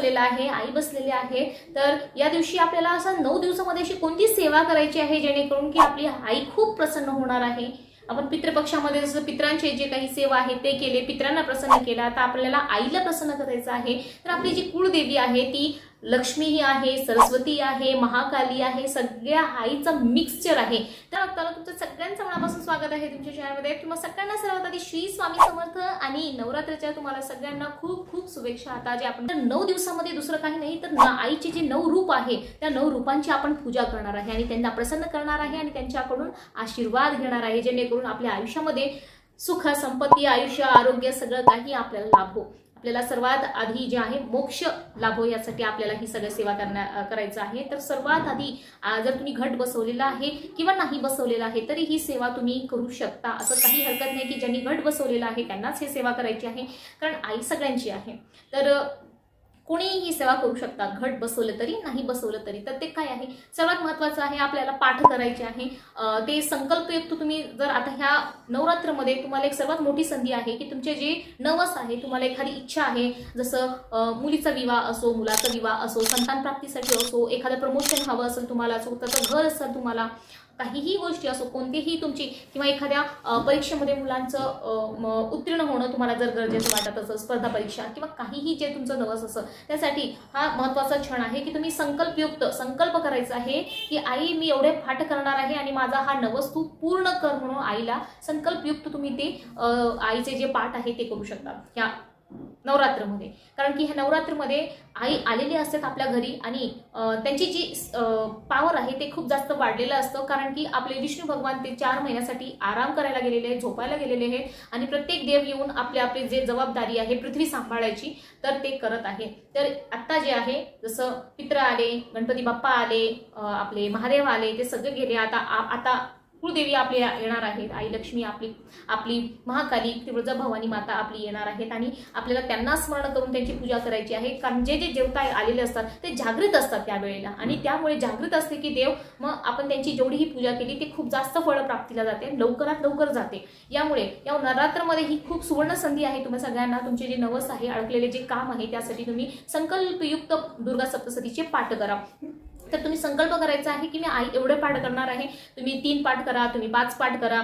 बसलेला आहे, आई बसलेली आहे। तर या दिवशी आपल्याला असं 9 दिवसामध्ये अशी कोणती सेवा करायची आहे जेणेकरून की आपली आई खूप प्रसन्न होणार आहे। आपण पितृपक्षामध्ये जसं पितरांचे जे काही सेवा आहे ते केले, पितरांना प्रसन्न केला, आता आपल्याला आईला प्रसन्न करायचं आहे। तर आपली जी कुळदेवी आहे ती लक्ष्मी आहे, सरस्वती आहे, महाकाली आहे, सगळ्या आईचं मिक्सचर आहे। तर तुमचं सगळ्यांचं मनापासून स्वागत आहे तुमच्या चॅनलमध्ये। तुम्हाला सगळ्यांना सर्वात आधी श्री स्वामी समर्थ आणि नवरात्रीच्या तुम्हाला सगळ्यांना खूप खूप शुभेच्छा। आता जे आपण 9 दिवसामध्ये दुसरं काही नाही तर आईचे जे 9 रूप आहे त्या 9 रूपांची आपण पूजा करणार आहे आणि त्यांना प्रसन्न करणार आहे आणि त्यांच्याकडून आशीर्वाद घेणार आहे जेणेकरून आपल्या आयुष्यामध्ये सुख, संपत्ती, आयुष्य, आरोग्य सगळं काही आपल्याला लाभो। आपल्याला सर्वात आधी जे आहे मोक्ष लाभो यासाठी आपल्याला ही सगळी सेवा करायचं आहे। तर सर्वात आधी जर तुम्ही घट बसवलेला आहे किंवा नाही बसवलेला आहे तरी ही सेवा तुम्ही करू शकता, असं काही हरकत नाही की ज्यांनी घट बसवलेला आहे त्यांनाच ही सेवा करायची आहे, कारण आई सगळ्यांची आहे। तर कोणीही ही सेवा करू शकतात, घट बसवलं तरी नाही बसवलं तरी। तर ते काय आहे, सर्वात महत्त्वाचं आहे आपल्याला पाठ करायचे आहे। ते संकल्पयुक्त तुम्ही जर आता ह्या नवरात्रमध्ये तुम्हाला एक सर्वात मोठी संधी आहे की तुमचे जे नवस आहे, तुम्हाला एखादी इच्छा आहे, जसं मुलीचा विवाह असो, मुलाचा विवाह असो, संतान प्राप्तीसाठी असो, एखादं प्रमोशन हवं असेल तुम्हाला, स्वतःचं घर असेल तुम्हाला, काहीही गोष्टी असो, कोणतीही तुमची किंवा एखाद्या परीक्षेमध्ये मुलांचं उत्तीर्ण होणं तुम्हाला जर गरजेचं वाटत असेल, स्पर्धा परीक्षा किंवा काहीही जे तुमचं नवस असेल, त्यासाठी हा महत्त्वाचा क्षण आहे की तुम्ही संकल्प करायचा आहे की आई मी एवढे पाठ करणार आहे आणि माझा हा नवस तू पूर्ण कर म्हणून आईला संकल्पयुक्त तुम्ही ते आईचे जे पाठ आहे ते करू शकता ह्या नवरात्रमध्ये। कारण की ह्या नवरात्रमध्ये आई आलेली असते आपल्या घरी आणि त्यांची जी पावर आहे ते खूप जास्त वाढलेलं असतं, कारण की आपले विष्णू भगवान ते 4 महिन्यासाठी आराम करायला गेलेले आहेत, झोपायला गेलेले आहेत आणि प्रत्येक देव येऊन आपली जे जबाबदारी आहे पृथ्वी सांभाळायची तर ते करत आहे। तर आता जे आहे जसं पित्र आले, गणपती बाप्पा आले, आपले महादेव आले, ते सगळे गेले, आता कुळदेवी आपली येणार आहेत, आई लक्ष्मी आपली महाकाली, त्रिपुरा भवानी माता आपली येणार आहेत आणि आपल्याला त्यांना स्मरण करून त्यांची पूजा करायची आहे। कारण जे देवता आलेले असतात ते जागृत असतात त्यावेळेला आणि त्यामुळे जागृत असते की देव, मग आपण त्यांची जेवढी ही पूजा केली ती खूप जास्त फळ प्राप्तीला जाते, लवकरात लवकर जाते। यामुळे या नवरात्रमध्ये ही खूप सुवर्ण संधी आहे तुम्हा सगळ्यांना, तुमचे जे नवस आहे, अडकलेले जे काम आहे त्यासाठी तुम्ही संकल्पयुक्त दुर्गा सप्तशतीचे पाठ करा। तर तुम्ही संकल्प करायचा आहे की मी आई एवढे पाठ करणार आहे, तुम्ही 3 पाठ करा, तुम्ही 5 पाठ करा,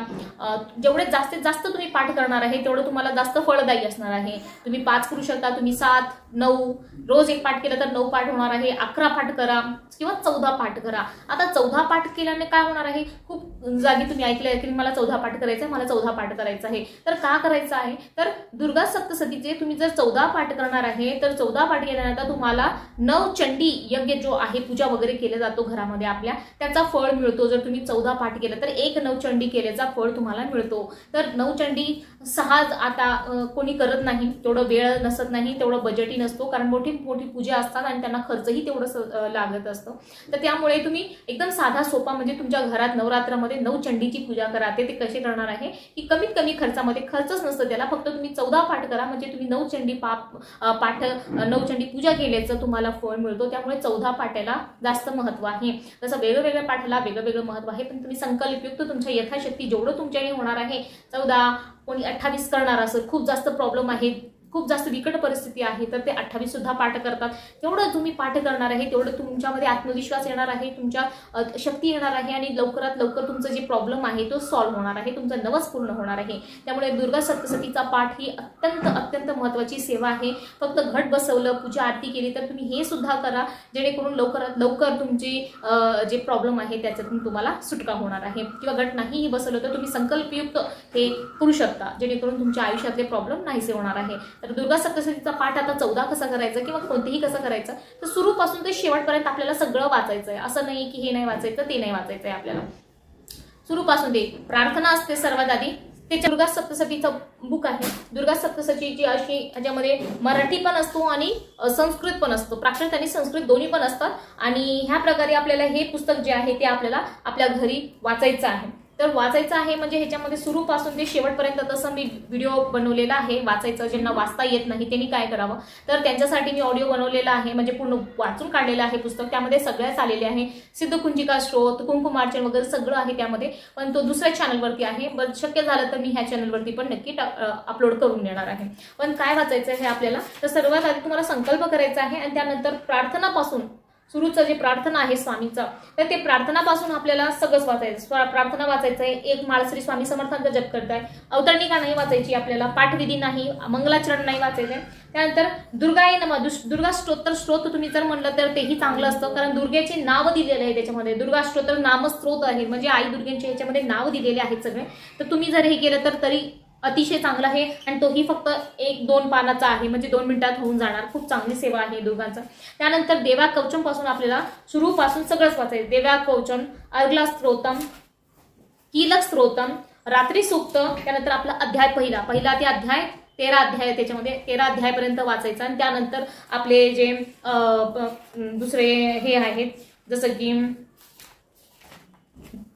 जेवढे जास्तीत जास्त तुम्ही पाठ करणार आहे तेवढं तुम्हाला जास्त फळदायी असणार आहे। तुम्ही 5 करू शकता, तुम्ही 7, 9, रोज 1 पाठ केलं तर 9 पाठ होणार आहे, 11 पाठ करा किंवा 14 पाठ करा। आता 14 पाठ केल्याने काय होणार आहे, खूप जागी तुम्ही ऐकलंय की मला 14 पाठ करायचं आहे, मला 14 पाठ करायचं आहे। तर का करायचं आहे, तर दुर्गा सप्तशतीचे तुम्ही जर 14 पाठ करणार आहे तर 14 पाठ केल्यानंतर तुम्हाला नवचंडी यज्ञ जो आहे, पूजा वगैरे केला जातो घरामध्ये आपल्या, त्याचा फळ मिळतो। जर तुम्ही 14 पाठ केलं तर 1 नवचंडी केल्याचा फळ तुम्हाला मिळतो। तर नवचंडी सहज आता कोणी करत नाही, तेवढं वेळ नसत नाही, तेवढं बजेटही नसतो, कारण मोठी मोठी पूजा असतात आणि त्यांना खर्चही तेवढं लागत असतो। तर त्यामुळे तुम्ही एकदम साधा सोपा म्हणजे तुमच्या घरात नवरात्रामध्ये नवचंडीची पूजा करा। ते कसे करणार आहे की कमीत कमी खर्चामध्ये, खर्चच नसतं त्याला, फक्त तुम्ही 14 पाठ करा म्हणजे तुम्ही नवचंडी पूजा केल्याचं तुम्हाला फळ मिळतो। त्यामुळे 14 पाठाला जास्त महत्व आहे। तसं वेगवेगळ्या पाठाला वेगवेगळं महत्व आहे, पण तुम्ही संकल्पयुक्त तुमच्या यथाशक्ती जेवढं तुमच्याने होणार आहे, 14 कोणी 28 करणार असेल, खूप जास्त प्रॉब्लेम आहे, खूप जास्त विकट परिस्थिती आहे तर ते 28 सुद्धा पाठ करतात, तेवढं तुम्ही पाठ करणार आहे तेवढं तुमच्यामध्ये आत्मविश्वास येणार आहे, तुमच्या शक्ती येणार आहे आणि लवकरात लवकर तुमचं जे प्रॉब्लेम आहे तो सॉल्व्ह होणार आहे, तुमचा नवस पूर्ण होणार आहे। त्यामुळे दुर्गा सप्तशतीचा पाठ ही अत्यंत महत्त्वाची सेवा आहे। फक्त घट बसवलं, पूजा आरती केली तर तुम्ही हे सुद्धा करा जेणेकरून लवकरात लवकर तुमची जे प्रॉब्लेम आहे त्याच्यातून तुम्हाला सुटका होणार आहे। किंवा घट नाहीही बसवलं तर तुम्ही संकल्पयुक्त हे करू शकता जेणेकरून तुमच्या आयुष्यातले प्रॉब्लेम नाहीसे होणार आहे। तर दुर्गा सप्तशतीचा पाठ आता 14 कसा करायचा किंवा कोणतेही कसं करायचं, तर सुरूपासून ते शेवटपर्यंत आपल्याला सगळं वाचायचं आहे, असं नाही की हे नाही वाचायचं ते नाही वाचायचं आहे। आपल्याला सुरूपासून ते प्रार्थना असते सर्वात आधी, ते दुर्गा सप्तशतीचं बुक आहे। दुर्गा सप्तशतीची अशी याच्यामध्ये मराठी पण असतो आणि संस्कृत पण असतो, प्राकृत आणि संस्कृत दोन्ही पण असतात आणि ह्या प्रकारे आपल्याला हे पुस्तक जे आहे ते आपल्याला आपल्या घरी वाचायचं आहे। तर वाचायचं आहे म्हणजे ह्याच्यामध्ये सुरूपासून ते शेवटपर्यंत तसं मी व्हिडिओ बनवलेला आहे. वाचायचं ज्यांना वाचता येत नाही त्यांनी काय करावं, तर त्यांच्यासाठी मी ऑडिओ बनवलेला आहे, म्हणजे पूर्ण वाचून काढलेलं आहे पुस्तक. त्यामध्ये सगळ्याच आलेले आहे, सिद्धकुंजिका स्तोत्र, कुंकुमार्चन वगैरे सगळं आहे त्यामध्ये. पण तो दुसऱ्या चॅनलवरती आहे, पण शक्य झालं तर मी ह्या चॅनलवरती पण नक्की अपलोड करून देणार आहे. पण काय वाचायचं आहे आपल्याला, तर सर्वात आधी तुम्हाला संकल्प करायचा आहे आणि त्यानंतर प्रार्थनापासून सुरूचं जे प्रार्थना आहे स्वामीचं, तर ते प्रार्थनापासून आपल्याला सगळंच वाचायचं. प्रार्थना वाचायचं आहे, एक माळ श्री स्वामी समर्थांचा जप करताय, अवतरणिका नाही वाचायची आपल्याला, पाठविधी नाही, मंगलाचरण नाही वाचायचंय. त्यानंतर दुर्गाय नमः, दुर्गा स्तोत्र तुम्ही जर म्हणलं तर तेही चांगलं असतं, कारण दुर्गेचे नाव दिलेले आहे त्याच्यामध्ये. दुर्गा स्तोत्र नामस्त्रोत आहे, म्हणजे आई दुर्गेंचे ह्याच्यामध्ये नाव दिलेले आहेत सगळे. तर तुम्ही जर हे केलं तर तरी अतिशय चांगला आहे, आणि तोही फक्त 1-2 पानाचा आहे, म्हणजे 2 मिनिटात होऊन जाणार. खूप चांगली सेवा आहे दुर्गांचा. त्यानंतर देवा कवचम पासून आपल्याला सुरूपासून सगळंच वाचायचं. देवा कवचम, अर्गला स्तोत्रम, कीलक स्तोत्रम, रात्री सूक्त. त्यानंतर आपला अध्याय पहिला ते अध्याय 13 अध्याय, त्याच्यामध्ये 13 अध्यायपर्यंत वाचायचा. आणि त्यानंतर आपले जे दुसरे हे आहेत, जसं की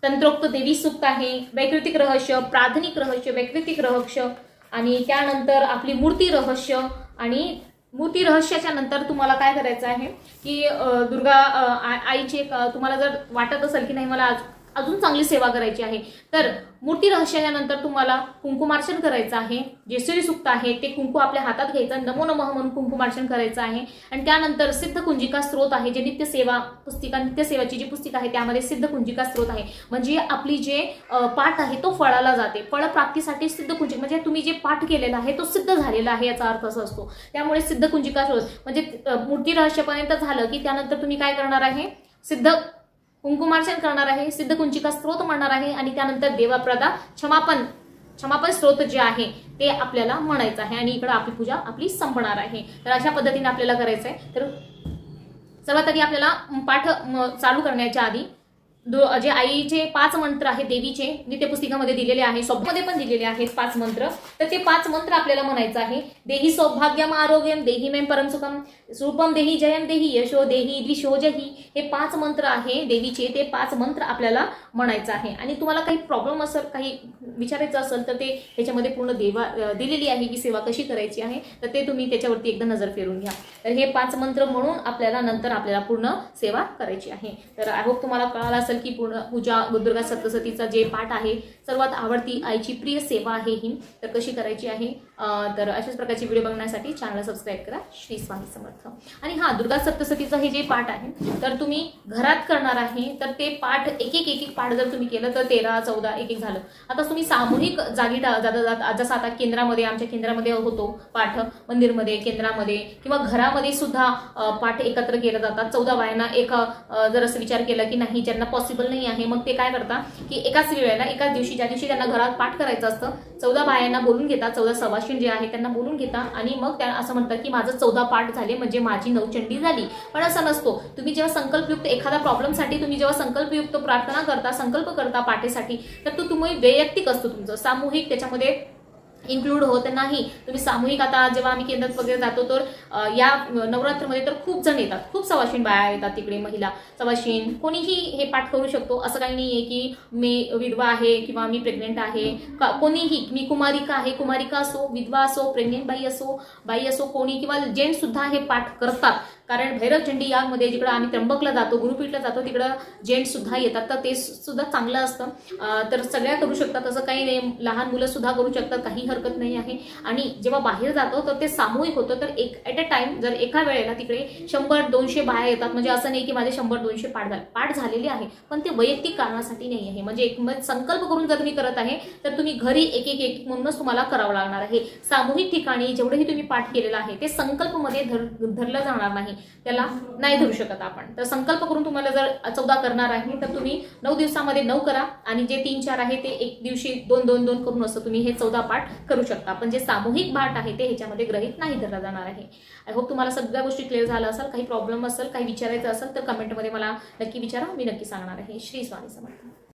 तंत्रोक्त देवी सूक्त आहे, वैकृतिक रहस्य, प्रार्थनिक रहस्य, वैकृतिक रहस्य, आणि त्यानंतर आपली मूर्ती रहस्य. आणि मूर्ती रहस्याच्या नंतर तुम्हाला काय करायचं आहे की दुर्गा आईचे तुम्हाला जर वाटत असेल की नाही मला अजून चांगली सेवा करायची आहे, तर मूर्ती रहस्याच्या नंतर तुम्हाला कुंकुमार्चन करायचं आहे. जे श्रीसूक्त आहे ते कुंकू आपल्या हातात घ्यायचं, नमो नमः म्हणून कुंकुमार्चन करायचं आहे. आणि त्यानंतर सिद्धकुंजिका स्तोत्र आहे, जे नित्यसेवा पुस्तिका, नित्यसेवाची जी पुस्तिका आहे त्यामध्ये सिद्धकुंजिका स्तोत्र आहे, म्हणजे आपली जे पाठ आहे तो फळाला जाते. फळप्राप्तीसाठी सिद्धकुंजिका म्हणजे तुम्ही जे पाठ केलेला आहे तो सिद्ध झालेला आहे, याचा अर्थ असा असतो. त्यामुळे सिद्धकुंजिका स्तोत्र म्हणजे मूर्ती रहस्यापर्यंत झालं की त्यानंतर तुम्ही काय करणार आहे, सिद्ध कुंकुमार्चन करणार आहे, सिद्धकुंजिका स्तोत्र म्हणणार आहे, आणि त्यानंतर देवाप्रदा क्षमापन स्तोत्र जे आहे ते आपल्याला म्हणायचं आहे, आणि इकडे आपली पूजा आपली संपणार आहे. तर अशा पद्धतीने आपल्याला करायचं आहे. तर सर्वात आधी आपल्याला पाठ चालू करण्याच्या आधी जे आईचे 5 मंत्र आहेत देवीचे, नित्यपुस्तिकामध्ये दिलेले आहे, स्वप्नामध्ये पण दिलेले आहेत 5 मंत्र. तर ते 5 मंत्र आपल्याला म्हणायचं आहे. देही सौभाग्यम आरोग्यम, देही मेम परम सुखम, रूपम देही, जयम देही, यशो देही, द्विशो जही. हे 5 मंत्र आहे देवीचे, ते 5 मंत्र आपल्याला म्हणायचं आहे. आणि तुम्हाला काही प्रॉब्लेम असेल, काही विचारायचं असेल तर ते ह्याच्यामध्ये पूर्ण दिलेली आहे की सेवा कशी करायची आहे, तर ते तुम्ही त्याच्यावरती एकदा नजर फिरून घ्या. तर हे 5 मंत्र म्हणून आपल्याला नंतर आपल्याला पूर्ण सेवा करायची आहे. तर आय होप तुम्हाला कळालं असेल की पूर्ण पूजा दुर्गा सप्तशतीचा जे पाठ आहे, सर्वात आवडती आईची प्रिय सेवा आहे ही, तर कशी करायची आहे. तर अशाच प्रकारची व्हिडिओ बघण्यासाठी चॅनलला सबस्क्राईब करा. श्री स्वामी समर्थ. आणि हा दुर्गा सप्तशतीचा हे जे पाठ आहे तर तुम्ही घरात करणार आहे, तर ते पाठ एक पाठ जर तुम्ही केलं तर 13, 14 एक झालं. आता तुम्ही सामूहिक जागी जाता, जसं आता केंद्रामध्ये, आमच्या केंद्रामध्ये होतो पाठ, मंदिरमध्ये, केंद्रामध्ये किंवा घरामध्ये सुद्धा पाठ एकत्र केले जातात. 14 बायांना एक जर असं विचार केला की नाही ज्यांना पॉसिबल नाही आहे, मग ते काय करतात की एकाच वेळेला एकाच दिवशी ज्या दिवशी त्यांना घरात पाठ करायचं असतं 14 बायांना बोलून घेतात, 14 सवाशीण जे आहे त्यांना बोलून घेतात, आणि मग त्या असं म्हणतात की माझं 14 पाठ झाले म्हणजे माझी नवचंडी झाली. पण असं नसतो. तुम्ही जेव्हा संकल्पयुक्त एखाद्या प्रॉब्लेमसाठी तुम्ही जेव्हा संकल्पयुक्त प्रार्थना करता, संकल्प करता पाठेसाठी, तर तो तुम्ही वैयक्तिक असतो, तुमचं सामूहिक त्याच्यामध्ये इन्क्लूड होत नाही. तुम्ही सामूहिक, आता जेव्हा आम्ही केंद्रात वगैरे जातो तर या नवरात्रमध्ये तर खूप जण येतात, खूप सवाशीण बाया येतात तिकडे, महिला सवाशीण कोणीही हे पाठ करू शकतो. असं काही नाहीये की मी विधवा आहे किंवा मी प्रेग्नेंट आहे, कोणीही, मी कुमारिका आहे, कुमारिका असो, विधवा असो, प्रेग्नेंट बाई असो कोणी, किंवा जेंट्स सुद्धा हे पाठ करतात. कारण भैरवचंडी यागमध्ये जिकडं आम्ही त्र्यंबकला जातो, गुरुपीठला जातो, तिकडं जेंट्स सुद्धा येतात, तर ते सुद्धा चांगलं असतं. तर सगळ्या करू शकतात, असं काही नाही. लहान मुलं सुद्धा करू शकतात, काही हरकत नाही आहे. आणि जेव्हा बाहेर जातो तर ते सामूहिक होतं. तर ॲट अ टाइम जर एका वेळेला तिकडे 100-200 बाया येतात, म्हणजे असं नाही की माझे 100-200 पाठ झालेले आहे, पण ते वैयक्तिक कारणासाठी नाही आहे. म्हणजे एक संकल्प करून जर तुम्ही करत आहे तर तुम्ही घरी एक म्हणूनच तुम्हाला करावं लागणार आहे. सामूहिक ठिकाणी जेवढेही तुम्ही पाठ केलेला आहे ते संकल्पमध्ये धरलं जाणार नाही, त्याला नाही धरू शकत आपण. तर संकल्प करून तुम्हाला जर 14 करणार आहे तर तुम्ही 9 दिवसामध्ये 9 करा, आणि जे 3-4 आहे ते एक दिवशी 2-2 करून असं तुम्ही हे 14 पाठ करू शकता. पण जे सामूहिक पाठ आहे ते ह्याच्यामध्ये गृहीत नाही धरला जाणार आहे. आय होप तुम्हाला सगळ्या गोष्टी क्लिअर झाल्या असेल. काही प्रॉब्लेम असेल, काही विचारायचं असेल तर कमेंटमध्ये मला नक्की विचारा, मी नक्की सांगणार आहे. श्री स्वामी समर्थ.